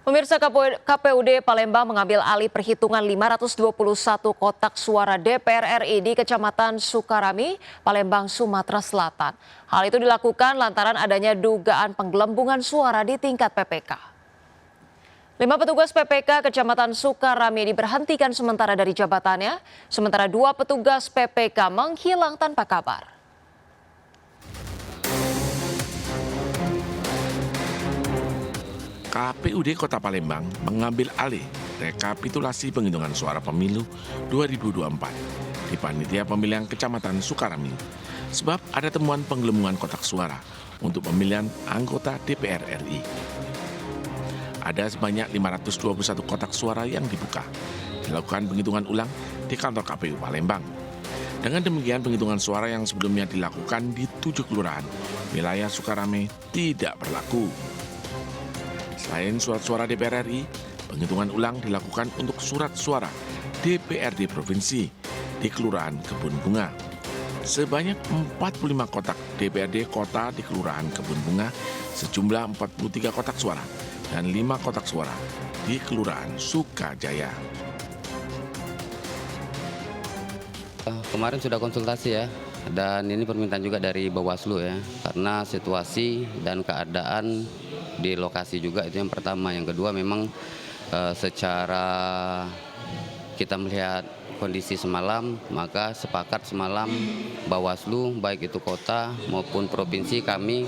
Pemirsa KPUD Palembang mengambil alih perhitungan 521 kotak suara DPR RI di Kecamatan Sukarami, Palembang, Sumatera Selatan. Hal itu dilakukan lantaran adanya dugaan penggelembungan suara di tingkat PPK. 5 petugas PPK Kecamatan Sukarami diberhentikan sementara dari jabatannya, sementara 2 petugas PPK menghilang tanpa kabar. KPUD Kota Palembang mengambil alih rekapitulasi penghitungan suara pemilu 2024 di Panitia Pemilihan Kecamatan Sukarami sebab ada temuan penggelembungan kotak suara untuk pemilihan anggota DPR RI. Ada sebanyak 521 kotak suara yang dibuka. Dilakukan penghitungan ulang di kantor KPU Palembang. Dengan demikian penghitungan suara yang sebelumnya dilakukan di 7 kelurahan wilayah Sukarami tidak berlaku. Selain surat suara DPR RI, penghitungan ulang dilakukan untuk surat suara DPRD Provinsi di Kelurahan Kebun Bunga. Sebanyak 45 kotak DPRD Kota di Kelurahan Kebun Bunga, sejumlah 43 kotak suara, dan 5 kotak suara di Kelurahan Sukajaya. Kemarin sudah konsultasi ya, dan ini permintaan juga dari Bawaslu ya, karena situasi dan keadaan di lokasi juga itu yang pertama. Yang kedua memang secara kita melihat kondisi semalam, maka sepakat semalam Bawaslu baik itu kota maupun provinsi kami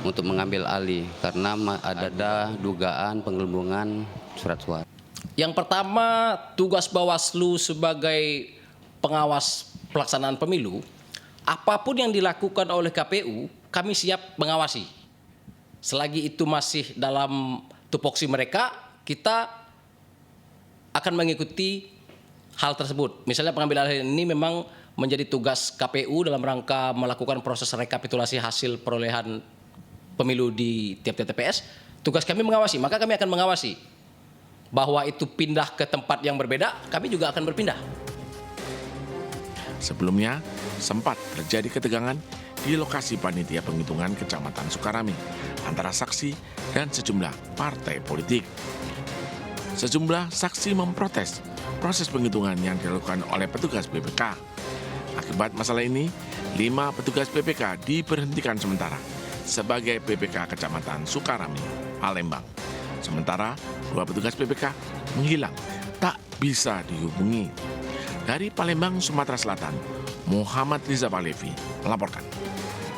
untuk mengambil alih karena ada dugaan penggelembungan surat suara. Yang pertama, tugas Bawaslu sebagai pengawas pelaksanaan pemilu, apapun yang dilakukan oleh KPU, kami siap mengawasi. Selagi itu masih dalam tupoksi mereka, kita akan mengikuti hal tersebut. Misalnya pengambilan alih ini memang menjadi tugas KPU dalam rangka melakukan proses rekapitulasi hasil perolehan pemilu di tiap-tiap TPS. Tugas kami mengawasi, maka kami akan mengawasi. Bahwa itu pindah ke tempat yang berbeda, kami juga akan berpindah. Sebelumnya, sempat terjadi ketegangan di lokasi panitia penghitungan Kecamatan Sukarami antara saksi dan sejumlah partai politik. Sejumlah saksi memprotes proses penghitungan yang dilakukan oleh petugas PPK. Akibat masalah ini, 5 petugas PPK diberhentikan sementara sebagai PPK Kecamatan Sukarami, Palembang. Sementara 2 petugas PPK menghilang, tak bisa dihubungi. Dari Palembang, Sumatera Selatan, Muhammad Riza Palevi melaporkan.